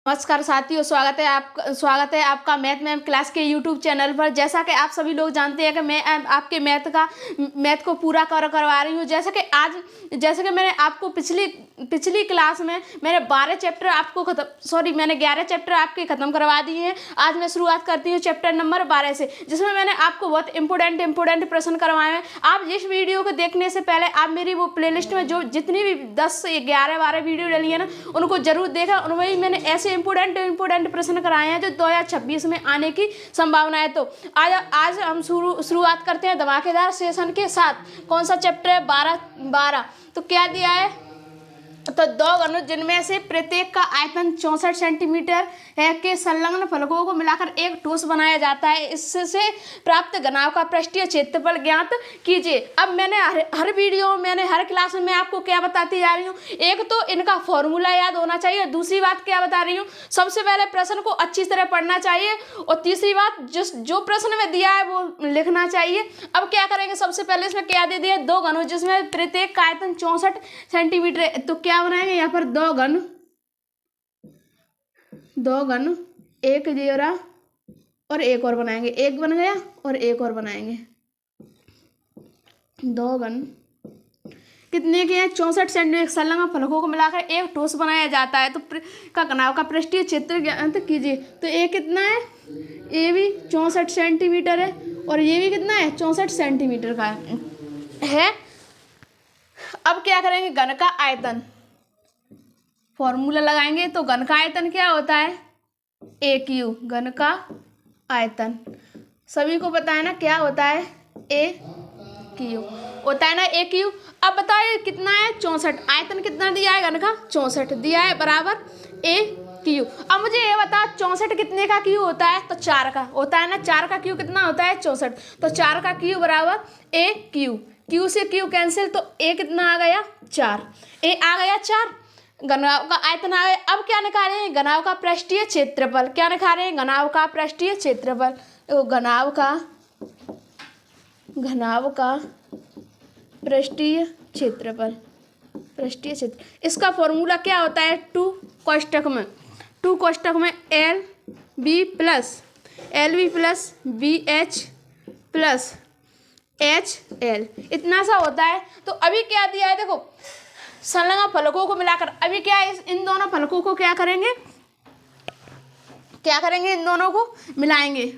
नमस्कार साथियों, स्वागत है आपका मैथ मैम क्लास के यूट्यूब चैनल पर। जैसा कि आप सभी लोग जानते हैं कि मैं आपके मैथ को पूरा करवा रही हूँ। जैसे कि मैंने आपको पिछली क्लास में मैंने 11 चैप्टर आपके ख़त्म करवा दिए हैं। आज मैं शुरुआत करती हूँ चैप्टर नंबर 12 से, जिसमें मैंने आपको बहुत इंपॉर्टेंट प्रश्न करवाए हैं। आप इस वीडियो को देखने से पहले आप मेरी वो प्लेलिस्ट में जो जितनी भी 10 से 11-12 वीडियो डली है ना, उनको जरूर देखा। उनमें भी मैंने ऐसे इंपॉर्टेंट प्रश्न कराए हैं जो 2026 में आने की संभावना है। तो आज हम शुरुआत करते हैं धमाकेदार सेशन के साथ। कौन सा चैप्टर है? 12। तो क्या दिया है? तो दो घनों जिनमें से प्रत्येक का आयतन 64 सेंटीमीटर है के संलग्न फलकों को मिलाकर एक ठोस बनाया जाता है। इससे प्राप्त घनाभ का पृष्ठीय क्षेत्रफल ज्ञात कीजिए। अब मैंने हर वीडियो में हर क्लास में आपको क्या बताती जा रही हूँ, एक तो इनका फॉर्मूला याद होना चाहिए। दूसरी बात क्या बता रही हूँ, सबसे पहले प्रश्न को अच्छी तरह पढ़ना चाहिए, और तीसरी बात जो प्रश्न में दिया है वो लिखना चाहिए। अब क्या करेंगे, सबसे पहले इसमें क्या दे दिया? दो घनों जिसमें प्रत्येक का आयतन 64 सेंटीमीटर है। तो क्या बनाएंगे यहाँ पर? दो घन एक जोड़ा और एक और बनाएंगे। एक बन गया और एक और बनाएंगे। दो घन कितने के हैं? 64 सेंटीमीटर। संलग्न फलकों को मिलाकर एक ठोस बनाया जाता है। तो का घनाभ का पृष्ठीय क्षेत्र ज्ञात कीजिए। तो ये कितना है? ये भी 64 सेंटीमीटर है, और ये भी कितना है? 64 सेंटीमीटर का है। अब क्या करेंगे? घन का आयतन फॉर्मूला लगाएंगे। तो घन का आयतन क्या होता है? ए क्यू। घन का आयतन सभी को पता है ना, क्या होता है? ए क्यू होता है ना, ए क्यू। अब बताइए कितना है? 64। आयतन कितना दिया है? घन का 64 दिया है, बराबर ए क्यू। अब मुझे ये बता, 64 कितने का क्यू होता है? तो 4 का होता है ना। 4 का क्यू कितना होता है? 64। तो 4 का क्यू बराबर ए क्यू। क्यू से क्यू कैंसिल, तो ए कितना आ गया? 4। ए आ गया 4। घनाभ का आयतन आ गया। अब क्या निकाले हैं? घनाभ का पृष्ठीय क्षेत्रफल। क्या निकाले हैं? घनाभ का पृष्ठीय क्षेत्रफल। तो घनाभ का पृष्ठीय क्षेत्रफल, इसका फॉर्मूला क्या होता है? 2 कोष्टक में L B plus B H plus H L, इतना सा होता है। तो अभी क्या दिया है? देखो, संलग्न फलकों को मिलाकर अभी क्या है? इन दोनों फलकों को क्या करेंगे? इन दोनों को मिलाएंगे।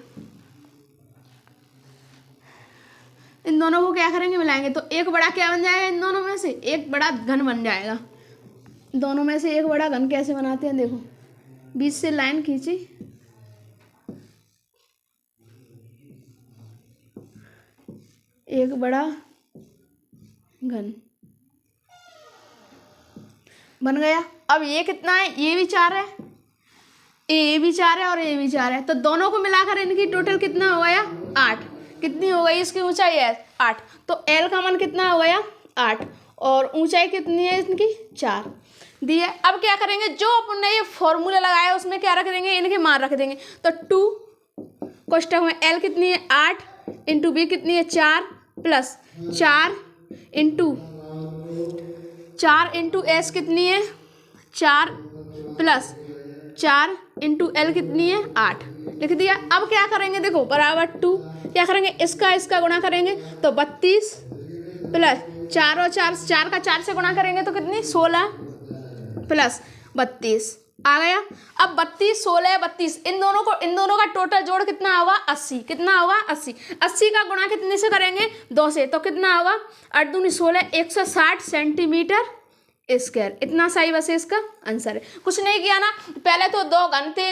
इन दोनों को क्या करेंगे? मिलाएंगे। तो एक बड़ा क्या बन जाएगा? इन दोनों में से एक बड़ा घन बन जाएगा। दोनों में से एक बड़ा घन कैसे बनाते हैं? देखो, बीच से लाइन खींची, एक बड़ा घन बन गया। अब ये कितना है? ये भी 4 है, ये भी 4 है, और ये भी 4 है। तो दोनों को मिलाकर इनकी टोटल कितना हो गया? 8। कितनी हो गई इसकी ऊंचाई? है 8। तो एल का मान कितना हो गया? 8। और ऊंचाई कितनी है इनकी? 4 दी है। अब क्या करेंगे? जो अपन ने ये फॉर्मूला लगाया उसमें क्या रख देंगे? इनके मान रख देंगे। तो 2 कोष्टक में एल कितनी है? 8 इंटू बी कितनी है? 4 प्लस 4 इंटू एस कितनी है? 4 प्लस 4 इंटू एल कितनी है? 8 लिख दिया। अब क्या करेंगे? देखो, बराबर 2 क्या करेंगे? इसका गुणा करेंगे। तो 32 प्लस 4 और 4 का 4 से गुणा करेंगे तो कितनी? 16 प्लस 32 आ गया। अब 32, 16, 32 इन दोनों का टोटल जोड़ कितना होगा? 80। कितना होगा? 80। 80 का गुणा कितने से करेंगे? 2 से। तो कितना होगा? 8 दूनी 16, 160 सेंटीमीटर स्क्वायर। इतना सही बस इसका आंसर है। कुछ नहीं किया ना। पहले तो दो घन थे,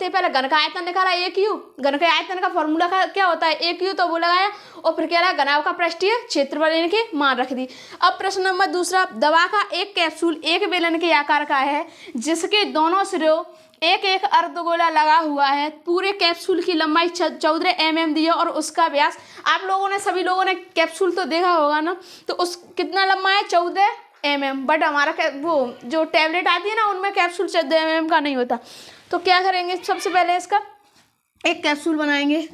पहले घन का आयतन निकाला ए क्यू। घन के आयतन का फॉर्मूला क्या होता है? ए क्यू। तो वो लगाया, और फिर क्या लगा? घनाभ का पृष्ठीय क्षेत्रफल इनके मान रख दी। अब प्रश्न नंबर दूसरा, दवा का एक कैप्सूल एक बेलन के आकार का है, जिसके दोनों सिरों एक अर्धगोला लगा हुआ है। पूरे कैप्सूल की लंबाई 14 mm दी है, और उसका व्यास, आप लोगों ने सभी लोगों ने कैप्सूल तो देखा होगा ना। तो उस कितना लंबा है? 14 mm। बट हमारा वो जो टैबलेट आती है ना, उनमें कैप्सूल 14 mm का नहीं होता। तो क्या करेंगे? सबसे पहले इसका एक कैप्सूल बनाएंगे।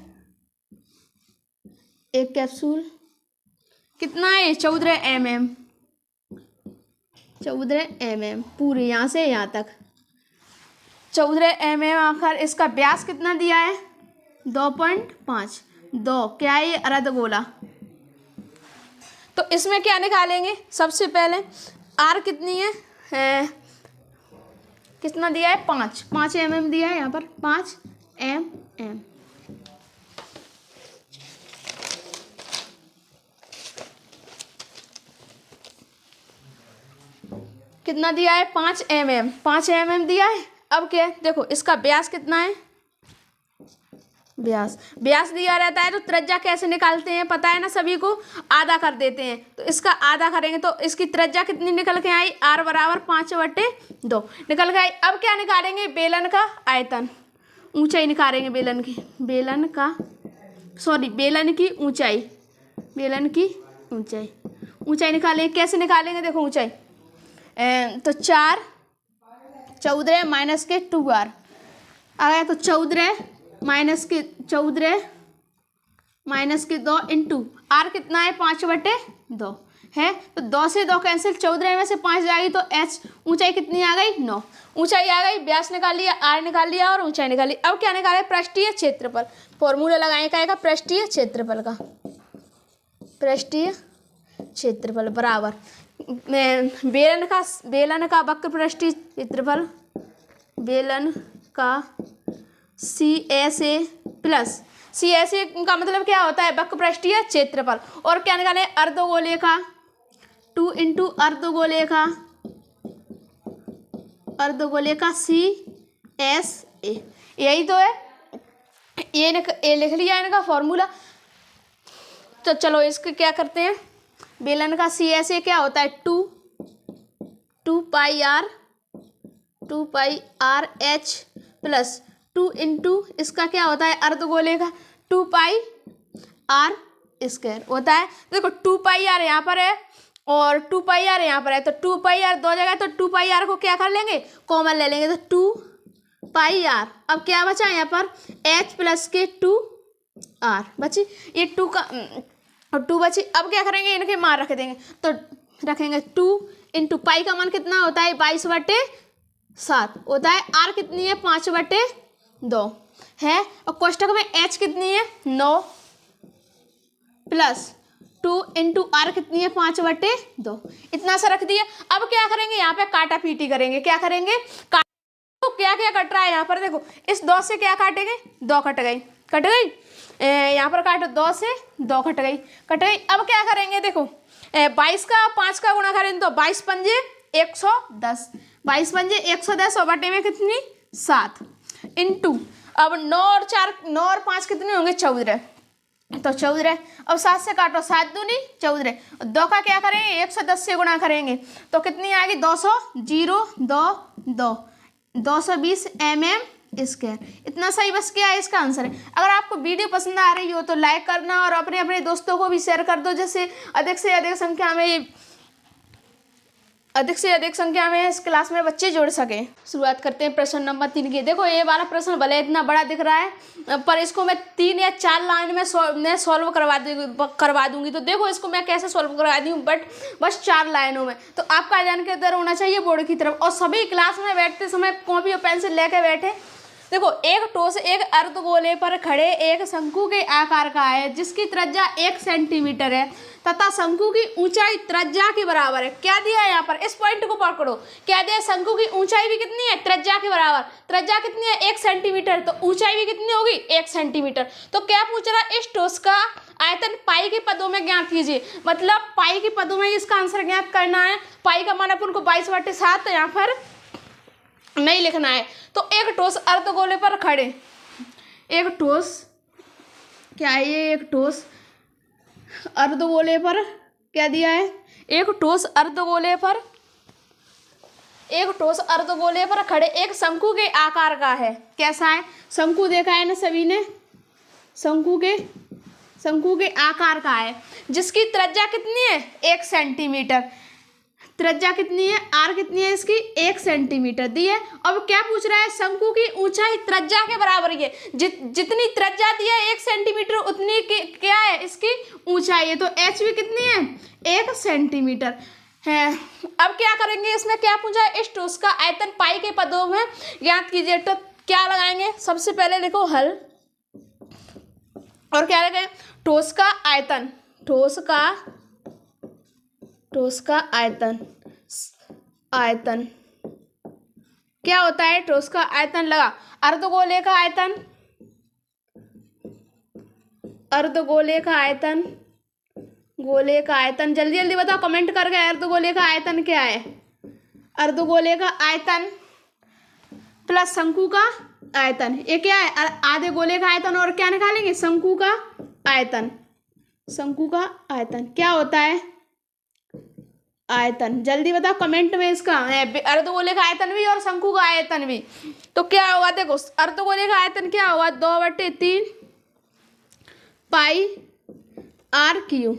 एक कैप्सूल कितना है? 14 mm। 14 mm पूरे यहाँ से यहाँ तक 14 आखिर इसका व्यास कितना दिया है 2.5। 2 क्या है ये अर्धगोला। तो इसमें क्या निकालेंगे सबसे पहले आर कितनी है कितना दिया है 5 mm दिया है यहाँ पर 5 mm। कितना दिया है 5 mm दिया है। अब क्या देखो इसका व्यास कितना है व्यास दिया रहता है तो त्रिज्या कैसे निकालते हैं पता है ना सभी को, आधा कर देते हैं। तो इसका आधा करेंगे तो इसकी त्रिज्या कितनी निकल के आई r बराबर 5/2 निकल के आई। अब क्या निकालेंगे बेलन का आयतन, ऊंचाई निकालेंगे बेलन की ऊंचाई, ऊंचाई निकालेंगे। कैसे निकालेंगे देखो ऊंचाई तो 4 14 माइनस के 2r आ गया तो 14 माइनस के 2 इंटू आर कितना है 5/2 है। तो 2 से 2 कैंसिल, 14 में से 5 जाएगी तो h ऊंचाई कितनी आ गई 9 ऊंचाई आ गई। व्यास निकाल लिया, आर निकाल लिया और ऊंचाई निकाल ली। अब क्या निकाले पृष्ठीय क्षेत्रफल, फॉर्मूला लगाए का पृष्ठीय क्षेत्रफल का, पृष्ठीय क्षेत्रफल बराबर बेलन का वक्र पृष्ठीय क्षेत्रफल, बेलन का CSA प्लस CSA का मतलब क्या होता है वक्र पृष्ठीय क्षेत्रफल। और क्या निकाले अर्धगोले का 2 इंटू अर्धगोले का CSA, यही तो है, ये लिख लिया इनका फॉर्मूला। तो चलो इसके क्या करते हैं, बेलन का CSA क्या होता है 2 पाई r h प्लस 2 इंटू इसका क्या होता है अर्धगोले का 2 पाई r स्क्वायर होता है। देखो 2 पाई r यहाँ पर है और 2 पाई r यहाँ पर है, तो 2 पाई r दो जगह, तो 2 पाई r को क्या कर लेंगे कॉमन ले लेंगे, तो 2 पाई r। अब क्या बचा यहाँ पर h प्लस के 2r बची, ये 2 का और 2 बची। अब क्या करेंगे इनके मान रख देंगे, तो रखेंगे 2 इंटू पाई का मान कितना होता है 22/7 होता है, r कितनी है 5/2 है, और कोष्टक में h कितनी है 9 प्लस 2 इंटू आर कितनी है 5/2, इतना सा रख दिया। अब क्या करेंगे यहाँ पे काटा पीटी करेंगे, क्या करेंगे तो क्या क्या कट रहा है यहाँ पर देखो, इस 2 से क्या काटेंगे 2 कट गई यहाँ पर काटो 2 से 2 कट गई। अब क्या करेंगे देखो 22 का 5 का गुणा करें तो 22 पंजे 110, 22 पंजे 110 और बटे में कितनी 7 इंटू अब 9 और 5 कितने होंगे 14, तो 14। अब 7 से काटो 7 दूनी 14, 2 का क्या करेंगे 110 से गुणा करेंगे तो कितनी आएगी 220 mm स्क्वायर। इतना सही बस क्या है इसका आंसर है। अगर आपको वीडियो पसंद आ रही हो तो लाइक करना और अपने दोस्तों को भी शेयर कर दो, जैसे अधिक से अधिक संख्या में इस क्लास में बच्चे जुड़ सकें। शुरुआत करते हैं प्रश्न नंबर 3 की। देखो ये वाला प्रश्न भले इतना बड़ा दिख रहा है पर इसको मैं 3 या 4 लाइन में सॉल्व करवा दूंगी। तो देखो इसको मैं कैसे सॉल्व करवा दी हूँ, बस 4 लाइनों में। तो आपका ध्यान किधर होना चाहिए बोर्ड की तरफ, और सभी क्लास में बैठते समय कॉपी और पेंसिल लेके बैठे। देखो एक ठोस एक अर्धगोले पर खड़े एक शंकु के आकार का है जिसकी त्रिज्या 1 सेंटीमीटर है तथा शंकु की ऊंचाई त्रिज्या के बराबर है। क्या दिया है यहाँ पर, इस पॉइंट को पकड़ो, क्या दिया है शंकु की ऊंचाई भी कितनी है त्रिज्या के बराबर, त्रिज्या कितनी है 1 सेंटीमीटर, तो ऊंचाई भी कितनी होगी 1 सेंटीमीटर। तो क्या पूछ रहा है इस ठोस का आयतन पाई के पदों में ज्ञात कीजिए, मतलब पाई के पदों में इसका आंसर ज्ञात करना है। पाई का मान अपन को 22/7 तो यहाँ पर नहीं लिखना है। तो एक ठोस अर्धगोले पर खड़े, एक ठोस क्या है ये, एक ठोस अर्धगोले पर क्या दिया है, एक ठोस अर्धगोले पर खड़े एक शंकु के आकार का है। कैसा है शंकु, देखा है ना सभी ने, शंकु के आकार का है जिसकी त्रिज्या कितनी है 1 सेंटीमीटर, त्रिज्या कितनी है आर कितनी है इसकी 1 सेंटीमीटर दी है। अब क्या पूछ रहा है शंकु की ऊंचाई त्रिज्या के बराबर है, जितनी त्रिज्या दी है 1 सेंटीमीटर उतनी क्या है इसकी ऊंचाई है, तो एच भी कितनी है 1 सेंटीमीटर है। अब क्या करेंगे, इसमें क्या पूछा है, इस ठोस का आयतन पाई के पदों में ज्ञात कीजिए। तो क्या लगाएंगे, सबसे पहले लिखो हल और क्या लगाएंगे, ठोस का आयतन, ठोस का आयतन, आयतन क्या होता है, ठोस का आयतन लगा, अर्धगोले का आयतन, अर्धगोले का आयतन, गोले का आयतन, जल्दी जल्दी बताओ कमेंट करके, अर्धगोले का आयतन क्या है, अर्धगोले का आयतन प्लस शंकु का आयतन, ये क्या है, आधे गोले का आयतन और क्या निकालेंगे, शंकु का आयतन, शंकु का आयतन क्या होता है, आयतन, जल्दी बताओ कमेंट में इसका, अर्धगोले का आयतन भी और शंकु का आयतन भी। तो क्या होगा, देखो अर्धगोले का आयतन क्या होगा, 2/3 पाई आर क्यू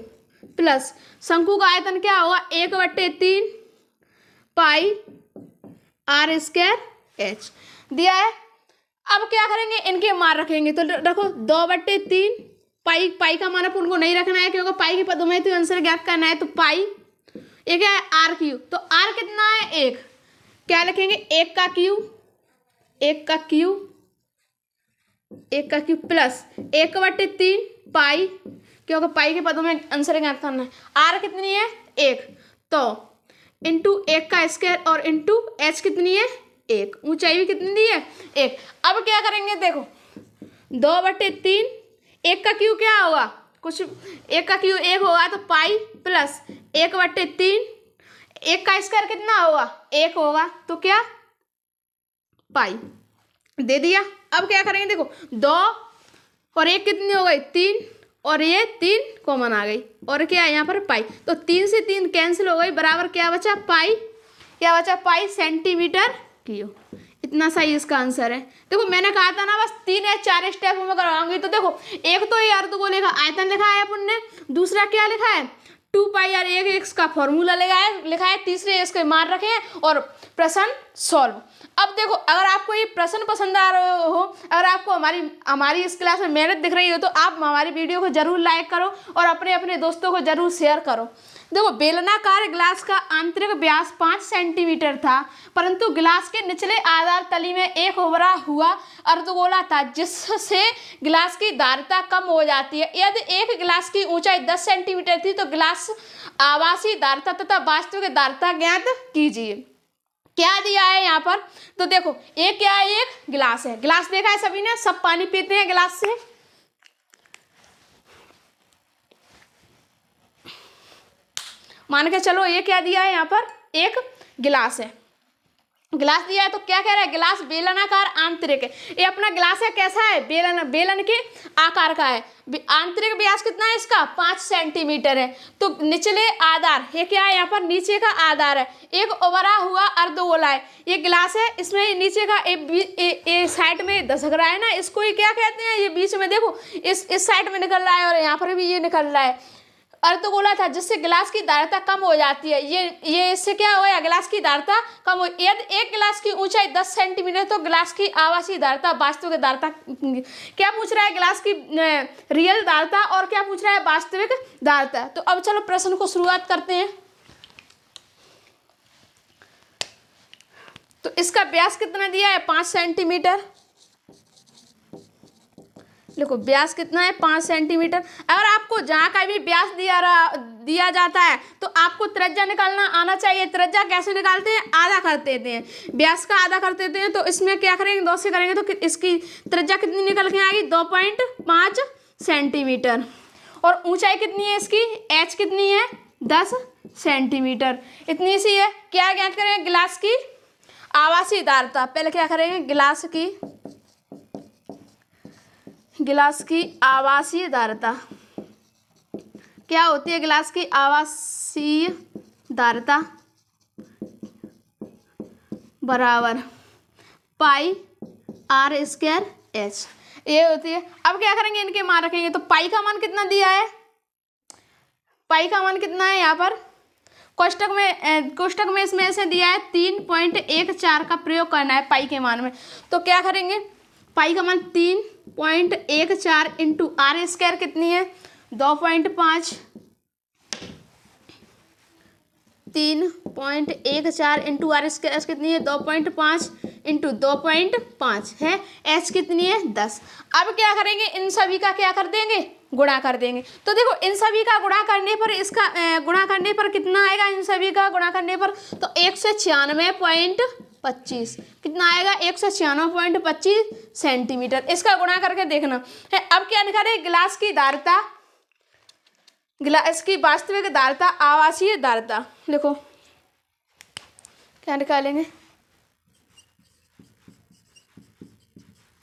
प्लस शंकु का आयतन क्या होगा, 1/3 पाई आर स्क्वायर एच दिया है। अब क्या करेंगे, इनके मान रखेंगे, तो रखो 2/3 पाई, पाई का मान अपन को नहीं रखना है क्योंकि पाई के पदों में तो आंसर ज्ञात करना है, तो पाई ये क्या है, आर क्यू, तो आर कितना है, 1, क्या लिखेंगे, 1 का क्यू, 1 का क्यू, 1 का क्यू प्लस 1/3 पाई, क्योंकि पाई के पदों में आंसर ज्ञात करना है, आर कितनी है, 1, तो इंटू 1 का स्क्वायर और इंटू एच कितनी है, 1, ऊंचाई भी कितनी दी है, 1। अब क्या करेंगे, देखो 2/3, 1 का क्यू क्या होगा, कुछ 1 का क्यू 1 होगा, तो पाई प्लस 1/3, 1 का स्क्वायर कितना होगा, 1 होगा, तो क्या पाई दे दिया। अब क्या करेंगे, देखो 2 और 1 कितनी हो गई, 3, और ये 3 कॉमन आ गई, और क्या है यहाँ पर पाई, तो 3 से 3 कैंसिल हो गई, बराबर क्या बचा, पाई, क्या बचा, पाई सेंटीमीटर क्यूब। इतना सही इसका आंसर है। देखो मैंने कहा था ना बस 3 या 4 स्टेप में करवाऊंगी। तो देखो एक तो ये अर्धगोले का आयतन लिखा है अपन ने, दूसरा क्या लिखा है 2 पाई आर एक एक्स का फॉर्मूला लिखा है, तीसरे इसके मान रखे हैं और प्रश्न सॉल्व। अब देखो अगर आपको ये प्रश्न पसंद आ रहे हो, अगर आपको हमारी इस क्लास में मेहनत दिख रही हो, तो आप हमारी वीडियो को जरूर लाइक करो और अपने दोस्तों को जरूर शेयर करो। देखो बेलनाकार गिलास का आंतरिक व्यास 5 सेंटीमीटर था, परंतु गिलास के निचले आधार तली में एक उभरा हुआ अर्धगोला था, जिससे गिलास की धारिता कम हो जाती है। यदि एक गिलास की ऊंचाई 10 सेंटीमीटर थी तो गिलास आभासी धारिता तथा वास्तविक धारिता ज्ञात कीजिए। क्या दिया है यहाँ पर, तो देखो एक क्या है, एक गिलास है, गिलास देखा है सभी ने, सब पानी पीते हैं गिलास से। मान के चलो ये क्या दिया है यहाँ पर, एक गिलास है, गिलास दिया है। तो क्या कह रहा है, गिलास बेलनाकार आंतरिक है। ये अपना गिलास है, कैसा है, बेलन के आकार का है। आंतरिक व्यास कितना है इसका 5 सेंटीमीटर है। तो निचले आधार ये क्या है, यहाँ पर नीचे का आधार है, एक उभरा हुआ अर्धगोला है। ये गिलास है, इसमें नीचे का एक साइड में धसक रहा है ना, इसको ये क्या कहते हैं, ये बीच में देखो इस साइड में निकल रहा है और यहाँ पर भी ये निकल रहा है। अर्धगोला था जिससे गिलास की धारिता कम हो जाती है। ये इससे क्या हो गया, गिलास की धारिता कम हो। यदि एक गिलास की ऊंचाई 10 सेंटीमीटर तो गिलास की आभासी धारिता वास्तविक धारिता, क्या पूछ रहा है, गिलास की रियल धारिता और क्या पूछ रहा है, वास्तविक धारिता। तो अब चलो प्रश्न को शुरुआत करते हैं। तो इसका व्यास कितना दिया है 5 सेंटीमीटर। देखो व्यास कितना है 5 सेंटीमीटर। अगर आपको जहाँ का भी व्यास दिया जाता है तो आपको त्रिज्या निकालना आना चाहिए। त्रिज्या कैसे निकालते हैं, आधा कर देते हैं, व्यास का आधा कर देते हैं। तो इसमें क्या करेंगे, 2 से करेंगे तो इसकी त्रिज्या कितनी निकल के आएगी 2.5 सेंटीमीटर। और ऊंचाई कितनी है इसकी, एच कितनी है 10 सेंटीमीटर, इतनी सी है। क्या ज्ञात करेंगे, गिलास की आभासी धारिता। पहले क्या करेंगे, गिलास की आभासीय धारिता क्या होती है, गिलास की आभासीय धारिता बराबर पाई आर स्क्वायर एच, ये होती है। अब क्या करेंगे, इनके मान रखेंगे। तो पाई का मान कितना दिया है, पाई का मान कितना है यहाँ पर कोष्टक में इसमें ऐसे दिया है 3.14 का प्रयोग करना है पाई के मान में। तो क्या करेंगे, पाई का मान 3.14 इंटू आर स्क्वायर कितनी है 2.5 3.14 इंटू आर स्क्वायर एच कितनी है 2.5 इंटू 2.5 है, एच कितनी है 10। अब क्या करेंगे, इन सभी का क्या कर देंगे, गुणा कर देंगे। तो देखो इन सभी का गुणा करने पर इसका गुणा करने पर कितना आएगा, इन सभी का गुणा करने पर तो 196.25 कितना आएगा 196.25 सेंटीमीटर। इसका गुणा करके देखना है। अब क्या निकालें, गिलास की धारिता, गिलास की वास्तविक धारिता, आवासीय धारिता, लिखो क्या निकालेंगे,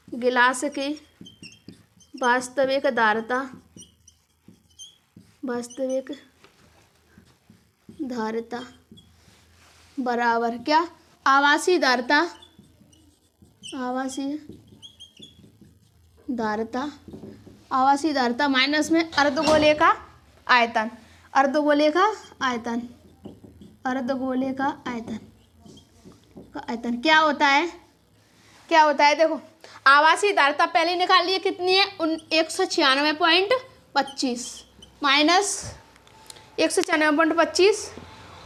गिलास की वास्तविक धारिता, वास्तविक धारिता बराबर क्या, आवासीय धारिता, आवासीय धारिता, आवासीय धारिता माइनस में अर्धगोले का आयतन, अर्धगोले का आयतन, अर्धगोले का आयतन, का आयतन क्या होता है, क्या होता है, देखो आवासीय धारिता पहले निकाल लिए कितनी है 196.25 माइनस 196.25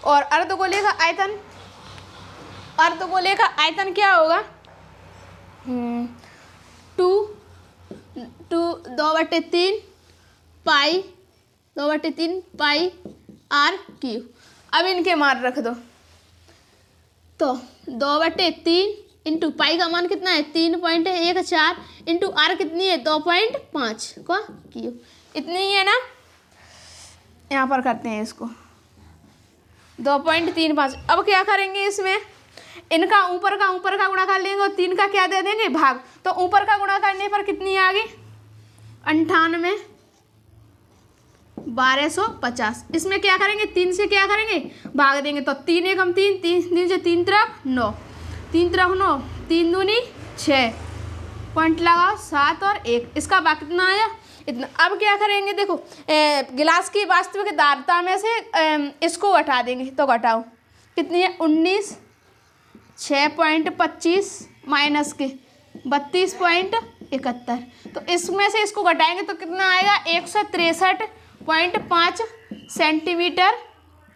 और अर्धगोले का आयतन, अर्धगोले का आयतन क्या होगा 2/3 पाई 2/3 पाई आर क्यू। अब इनके मान रख दो, तो 2/3 इंटू पाई का मान कितना है 3.14 इंटू आर कितनी है 2.5 का क्यू, इतनी ही है ना। यहाँ पर करते हैं इसको 2.35। अब क्या करेंगे, इसमें इनका ऊपर का गुणा कर लेंगे और 3 का क्या दे देंगे भाग, तो ऊपर का गुणा करने पर कितनी आ गई 98,1250। इसमें क्या करेंगे 3 से क्या करेंगे भाग देंगे, तो 3 एकम 3, 3 से 3 तरफ 9, 3 तरफ 9, 3 दूनी 6, पॉइंट लगाओ 7 और 1, इसका भाग कितना आया इतना। अब क्या करेंगे, देखो गिलास की वास्तविक धारिता में से इसको घटा देंगे, तो घटाओ कितनी है 19, 6.25 माइनस के 32.71, तो इसमें से इसको घटाएंगे तो कितना आएगा 163.5 सेंटीमीटर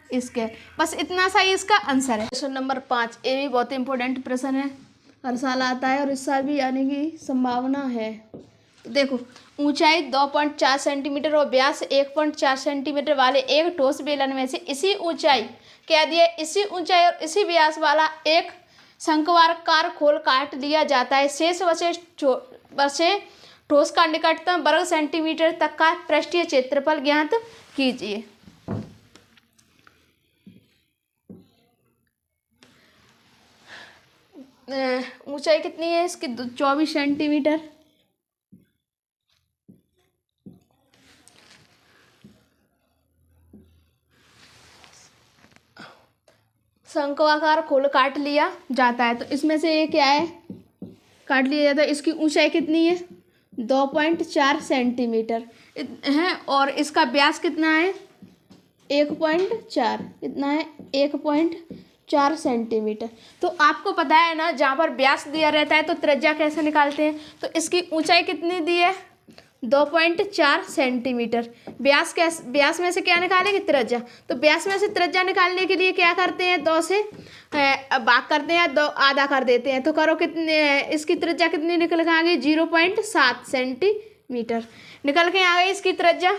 इसके। बस इतना सा ही इसका आंसर है। क्वेश्चन नंबर 5, ये भी बहुत इंपॉर्टेंट प्रश्न है, हर साल आता है और इस साल भी आने की संभावना है। तो देखो ऊंचाई 2.4 सेंटीमीटर और व्यास 1.4 सेंटीमीटर वाले एक ठोस बेलन में से इसी ऊंचाई क्या दिया, इसी ऊंचाई और इसी व्यास वाला एक शंक्वाकार खोल काट लिया जाता है। शेष बचे ठोस का निकटतम वर्ग सेंटीमीटर तक का पृष्ठीय क्षेत्रफल ज्ञात कीजिए। ऊंचाई कितनी है इसकी 24 सेंटीमीटर। शंक्वाकार खोल काट लिया जाता है, तो इसमें से ये क्या है काट लिया जाता है। इसकी ऊंचाई कितनी है 2.4 सेंटीमीटर है और इसका व्यास कितना है 1.4, कितना है 1.4 सेंटीमीटर। तो आपको पता है ना, जहाँ पर व्यास दिया रहता है तो त्रिज्या कैसे निकालते हैं, तो इसकी ऊंचाई कितनी दी है 2.4 सेंटीमीटर। व्यास में से क्या निकालेंगे त्रिज्या, तो व्यास में से त्रिज्या निकालने के लिए क्या करते हैं 2 से भाग करते हैं, 2 आधा कर देते हैं, तो करो कितने, इसकी त्रिज्या कितनी निकल के आ गई 0.7 सेंटीमीटर निकल के आ गई इसकी त्रिज्या।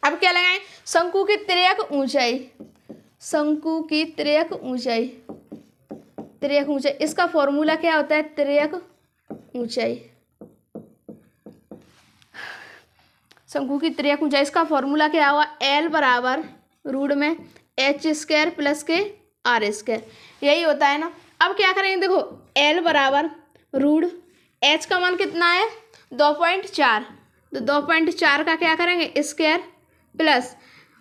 अब क्या लगाएं, शंकु की तिर्यक ऊंचाई, शंकु की तिर्यक ऊंचाई, तिर्यक ऊंचाई, इसका फॉर्मूला क्या होता है तिर्यक ऊंचाई, शंकु की तिर्यक ऊंचाई, इसका फॉर्मूला क्या हुआ L बराबर रूट में h² प्लस के r², यही होता है ना। अब क्या करेंगे, देखो L बराबर रूट h का मान कितना है 2.4, तो 2.4 का क्या करेंगे स्क्वायर प्लस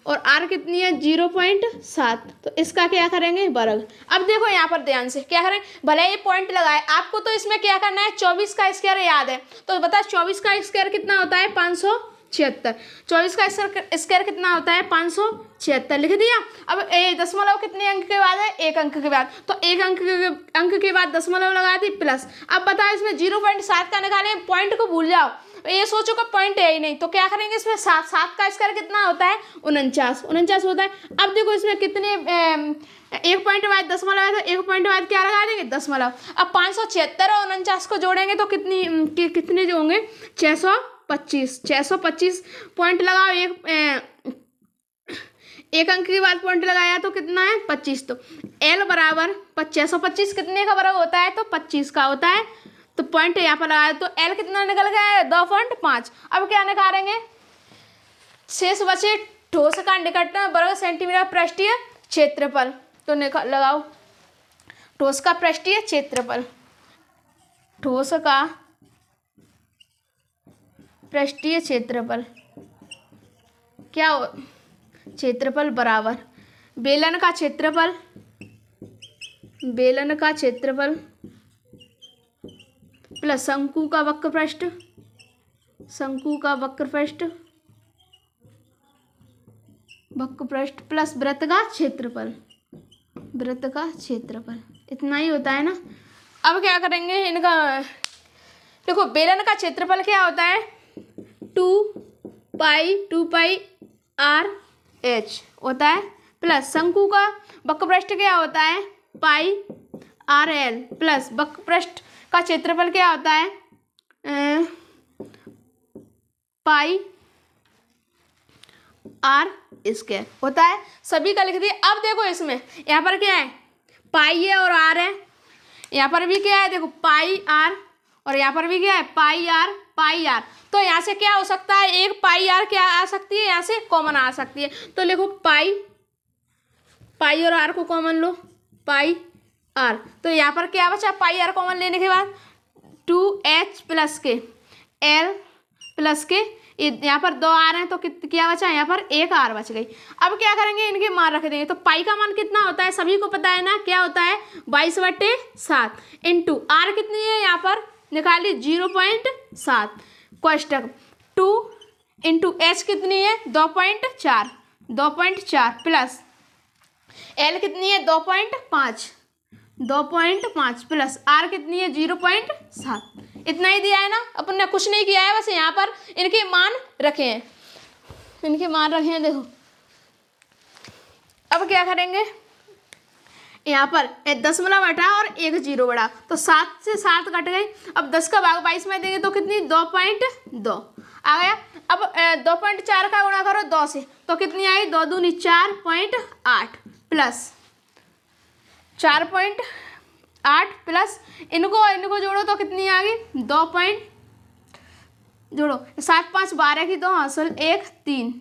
और r कितनी है 0.7, तो इसका क्या करेंगे वर्ग। अब देखो यहाँ पर ध्यान से क्या करें, भले ये पॉइंट लगाए, आपको तो इसमें क्या करना है 24 का स्क्वायर याद है, तो बता 24 का स्क्वायर कितना होता है 576, 24 का स्क्वायर कितना होता है 576 लिख दिया। अब दशमलव कितने अंक के बाद है 1 अंक के बाद, तो 1 अंक के बाद दशमलव लगा दी प्लस। अब बताओ इसमें 0.7 का निकालें, पॉइंट को भूल जाओ, ये सोचो का पॉइंट है ही नहीं, तो क्या करेंगे इसमें 7 7 का स्क्वायर कितना होता है 49 49 होता है। अब देखो इसमें कितने एक पॉइंट बाद दशमलव है, तो एक पॉइंट बाद क्या लगा देंगे दशमलव। अब 576 और 49 को जोड़ेंगे तो कितने जो होंगे 625 पॉइंट लगाओ, एक अंक के बाद पॉइंट लगाया तो कितना है 25। तो L बराबर 625 कितने का बराबर होता है तो 25 का होता है। तो पॉइंट यहाँ पर लगाया तो L कितना निकल गया है 2.5। अब क्या निकालेंगे, शेष बचे ठोस का निकटतम वर्ग सेंटीमीटर पृष्ठीय क्षेत्रफल। तो लगाओ ठोस का पृष्ठीय क्षेत्रफल, ठोस का पृष्ठीय क्षेत्रफल क्या हो, क्षेत्रफल बराबर बेलन का क्षेत्रफल प्लस शंकु का वक्र पृष्ठ प्लस वृत्त का क्षेत्रफल इतना ही होता है ना। अब क्या करेंगे इनका, देखो बेलन का क्षेत्रफल क्या होता है 2 पाई r h होता है, प्लस शंकु का वक्र पृष्ठ क्या होता है पाई r l, प्लस वक्र पृष्ठ का क्षेत्रफल क्या होता है पाई r स्क्वायर होता है। सभी का लिख दिए। अब देखो इसमें यहाँ पर क्या है पाई है और r है, यहाँ पर भी क्या है देखो पाई r और यहाँ पर भी क्या है पाई r। तो यहाँ से क्या हो सकता है, एक पाई r क्या आ सकती है, यहाँ से कॉमन आ सकती है। तो लिखो पाई और r को कॉमन लो, पाई r। तो यहाँ पर क्या बचा पाई r कॉमन लेने के बाद 2h प्लस के l प्लस के, यहाँ पर 2 r हैं तो क्या बचा यहाँ पर 1 r बच गई। अब क्या करेंगे इनके मान रख देंगे। तो पाई का मान कितना होता है सभी को पता है ना, क्या होता है 22/7 इंटू r कितनी है यहाँ पर निकाली 0.7 कोष्टक 2 इंटू एच कितनी है 2.4 प्लस एल कितनी है 2.5 प्लस आर कितनी है 0.7। इतना ही दिया है ना, अपन ने कुछ नहीं किया है, बस यहाँ पर इनके मान रखे हैं, देखो। अब क्या करेंगे यहाँ पर दशमलव हटा और 1 0 बढ़ा तो 7 से 7 कट गई। अब 10 का भाग 22 में देंगे तो कितनी 2.2 आ गया। अब 2.4 का गुणा करो 2 से तो कितनी आई 2 दूनी 4.8 प्लस 4.8 प्लस इनको जोड़ो तो कितनी आ गई 2 जोड़ो 7 5 12 की 2 हासिल 1 3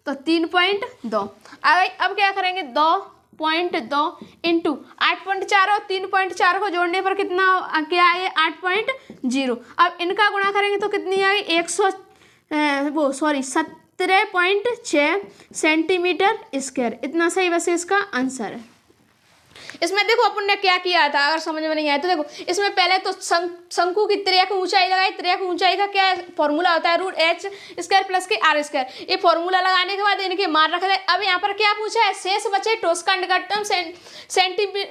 तो 3.2 आ गई। अब क्या करेंगे 2.2 इंटू 8.4 और 3.4 को जोड़ने पर कितना क्या है 8.0। अब इनका गुणा करेंगे तो कितनी आई 17.6 सेंटीमीटर स्क्वायर। इतना सही वैसे इसका आंसर है। इसमें देखो अपन ने क्या किया था, अगर समझ में नहीं आया तो देखो इसमें पहले तो शंकु की त्रिज्या की ऊंचाई लगाई। त्रिज्या की ऊंचाई का क्या फॉर्मूला होता है √h² प्लस के r स्क्वायर। ये फॉर्मूला लगाने के बाद इनके मान रख दे। अब यहाँ पर क्या पूछा है शेष बचे ठोस का निकटतम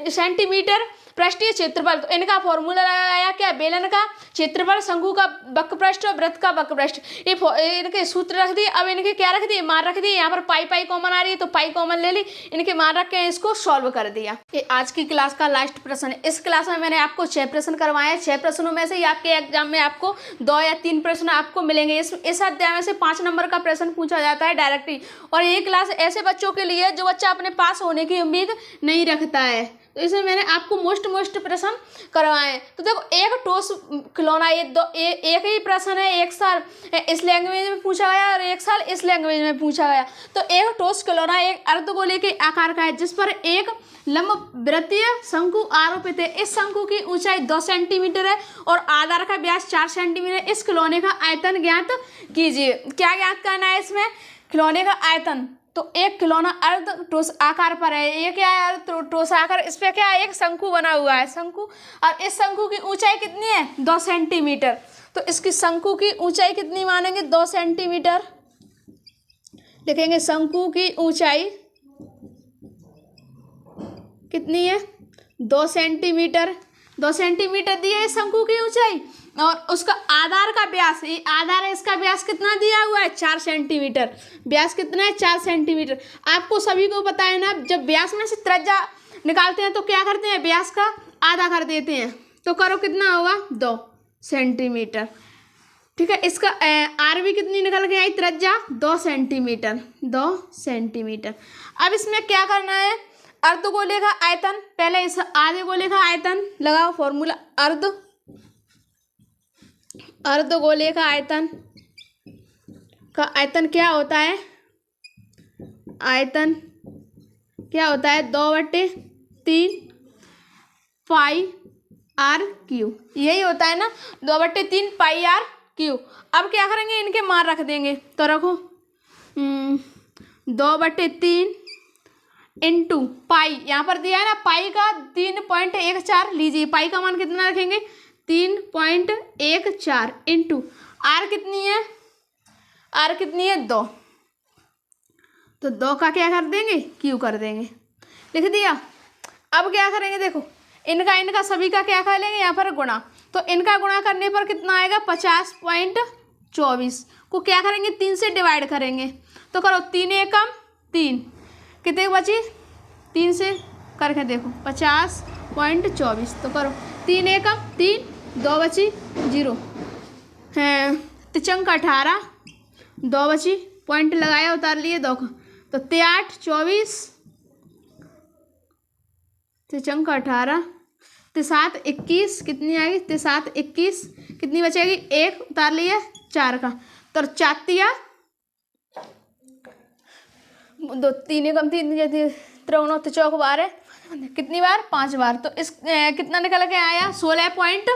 सेंटीमीटर पृष्ठीय क्षेत्रफल। तो इनका फॉर्मूला लगाया क्या बेलन का क्षेत्रफल, शंकु का वक्र पृष्ठ और वृत्त का वक्र पृष्ठ, ये इनके सूत्र रख दिए। अब इनके क्या रख दिए मान रख दिए। यहाँ पर पाई कॉमन आ रही है तो पाई कॉमन ले ली, इनके मान रख के इसको सॉल्व कर दिया। ये आज की क्लास का लास्ट प्रश्न है। इस क्लास में मैंने आपको 6 प्रश्न करवाए। 6 प्रश्नों में से ही आपके एग्जाम में आपको 2 या 3 प्रश्न आपको मिलेंगे। इस अध्याय में से 5 नंबर का प्रश्न पूछा जाता है डायरेक्टली। और ये क्लास ऐसे बच्चों के लिए जो बच्चा अपने पास होने की उम्मीद नहीं रखता है, तो इसमें मैंने आपको मोस्ट प्रश्न करवाए। तो देखो एक ठोस खिलौना एक ही प्रश्न है, एक साल इस लैंग्वेज में पूछा गया और एक साल इस लैंग्वेज में पूछा गया। तो एक ठोस खिलौना एक अर्धगोले के आकार का है जिस पर एक लंबवृत्तीय शंकु आरोपित है। इस शंकु की ऊंचाई 2 सेंटीमीटर है और आधार का व्यास 4 सेंटीमीटर। इस खिलौने का आयतन ज्ञात कीजिए। क्या ज्ञात करना है इसमें खिलौने का आयतन। तो एक खिलौना अर्ध ठोस आकार पर है। ये क्या है अर्ध ठोस आकार, इस पे क्या है एक शंकु बना हुआ है शंकु, और इस शंकु की ऊंचाई कितनी है 2 सेंटीमीटर। तो इसकी शंकु की ऊंचाई कितनी मानेंगे 2 सेंटीमीटर। लिखेंगे शंकु की ऊंचाई कितनी है 2 सेंटीमीटर। 2 सेंटीमीटर दी है शंकु की ऊंचाई, और उसका आधार का व्यास, ये आधार है, इसका व्यास कितना दिया हुआ है 4 सेंटीमीटर। व्यास कितना है 4 सेंटीमीटर। आपको सभी को पता है ना, जब व्यास में से त्रिज्या निकालते हैं तो क्या करते हैं, व्यास का आधा कर देते हैं। तो करो कितना होगा 2 सेंटीमीटर। ठीक है, इसका आर भी कितनी निकल के आई त्रिज्या 2 सेंटीमीटर, 2 सेंटीमीटर। अब इसमें क्या करना है, अर्धगोले का आयतन, पहले इस आधे गोले का आयतन लगाओ फॉर्मूला, अर्धगोले का आयतन क्या होता है, आयतन क्या होता है 2/3 पाई आर क्यू, यही होता है ना 2/3 पाई आर क्यू। अब क्या करेंगे, इनके मान रख देंगे, तो रखो 2/3 इंटू पाई, यहाँ पर दिया है ना पाई का 3.14 लीजिए, पाई का मान कितना रखेंगे 3.14 इंटू आर कितनी है, आर कितनी है 2, तो 2 का क्या कर देंगे क्यू कर देंगे, लिख दिया। अब क्या करेंगे, देखो इनका सभी का क्या कर लेंगे यहाँ पर गुणा, तो इनका गुणा करने पर कितना आएगा 50.24 को क्या करेंगे 3 से डिवाइड करेंगे, तो करो 3 एकम 3, कितने बची 3 से करके देखो 50.24, तो करो 3 एकम 3, 2 बची 0 है, तिचंक 18, 2 बची पॉइंट लगाया उतार लिए 2 का, तो 8 24, तिचंक 18, 7 21, कितनी आएगी 7 21, कितनी बचेगी 1 उतार लिया 4 का, तो 4 2 3 एकम 3 3 चौक 12, कितनी बार 5 बार, तो इस कितना निकल के आया 16 पॉइंट,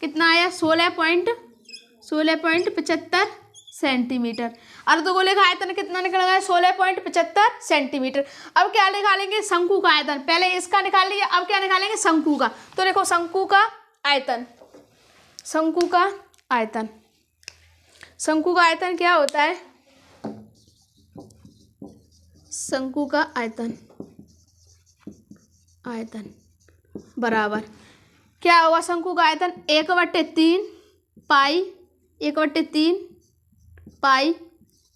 कितना आया 16.75 सेंटीमीटर। अर्धगोले का आयतन कितना निकल गया 16.75 सेंटीमीटर। अब क्या निकालेंगे शंकु का आयतन, पहले इसका निकाल लिया, अब क्या निकालेंगे शंकु का, तो देखो शंकु का आयतन, शंकु का आयतन, शंकु का आयतन क्या होता है, शंकु का आयतन, आयतन बराबर क्या होगा शंकु का आयतन 1/3 पाई, 1/3 पाई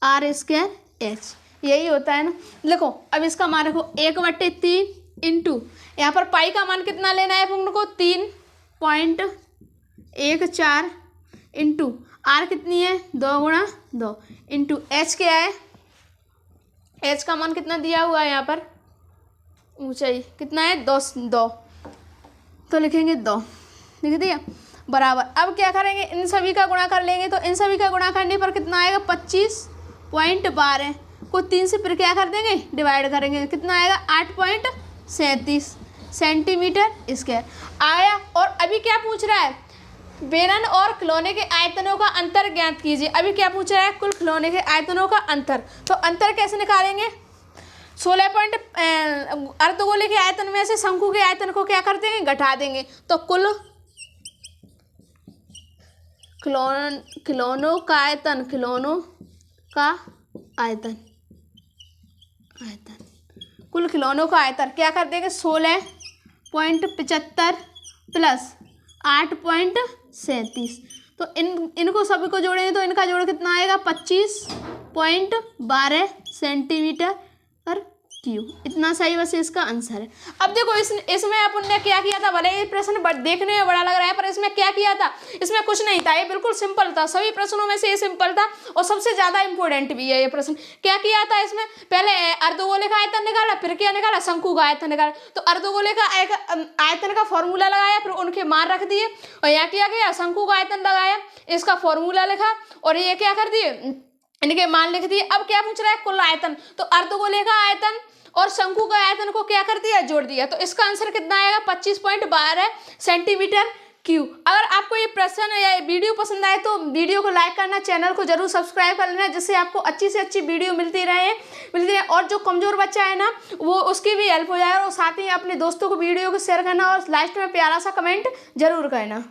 आर स्क्वायर एच, यही होता है ना। देखो अब इसका मान रखो 1/3 इंटू, यहाँ पर पाई का मान कितना लेना है अपन को 3.14 इंटू आर कितनी है 2 गुणा 2 इंटू एच क्या है, एच का मान कितना दिया हुआ है यहाँ पर ऊंचाई कितना है 2, तो लिखेंगे 2, लिख दिया बराबर। अब क्या करेंगे इन सभी का गुणा कर लेंगे, तो इन सभी का गुणा करने पर कितना आएगा 25.12 को 3 से फिर क्या कर देंगे डिवाइड करेंगे, कितना आएगा 8.37 सेंटीमीटर स्क्वायर आया। और अभी क्या पूछ रहा है बेलन और खिलौने के आयतनों का अंतर ज्ञात कीजिए। अभी क्या पूछ रहा है कुल खिलौने के आयतनों का अंतर, तो अंतर कैसे निकालेंगे 16 पॉइंट अर्धगोले के आयतन में से शंकु के आयतन को क्या कर देंगे घटा देंगे, तो कुल खिलौनों का आयतन, खिलौनों का आयतन, कुल खिलौनों का आयतन क्या कर देंगे 16.75 प्लस 8.37, तो इनको सभी को जोड़ेंगे तो इनका जोड़ कितना आएगा 25.12 सेंटीमीटर पर क्यूब, इतना सही बस इसका आंसर है। अब देखो इसमें अपन ने क्या किया था, भले ये प्रश्न देखने में बड़ा लग रहा है पर इसमें क्या किया था, इसमें कुछ नहीं था, ये बिल्कुल सिंपल था, सभी प्रश्नों में से ये सिंपल था और सबसे ज़्यादा इंपॉर्टेंट भी है ये प्रश्न। क्या किया था इसमें पहले अर्धगोले का आयतन निकाला, फिर क्या निकाला शंकु का आयतन निकाला, तो अर्धगोले का आयतन का फॉर्मूला लगाया, फिर उनके मान रख दिए और यहाँ किया गया शंकु का आयतन लगाया, इसका फॉर्मूला लिखा और ये क्या कर दिए इनके मान लिख दिए। अब क्या पूछ रहा है कुल आयतन, तो अर्धगोले का आयतन और शंकु का आयतन को क्या कर दिया जोड़ दिया, तो इसका आंसर कितना आएगा 25.12 सेंटीमीटर क्यूब। अगर आपको ये प्रश्न या वीडियो पसंद आए तो वीडियो को लाइक करना, चैनल को जरूर सब्सक्राइब कर लेना, जिससे आपको अच्छी से अच्छी वीडियो मिलती रहे और जो कमजोर बच्चा है ना वो उसकी भी हेल्प हो जाए, और साथ ही अपने दोस्तों को वीडियो को शेयर करना और लास्ट में प्यारा सा कमेंट जरूर करना।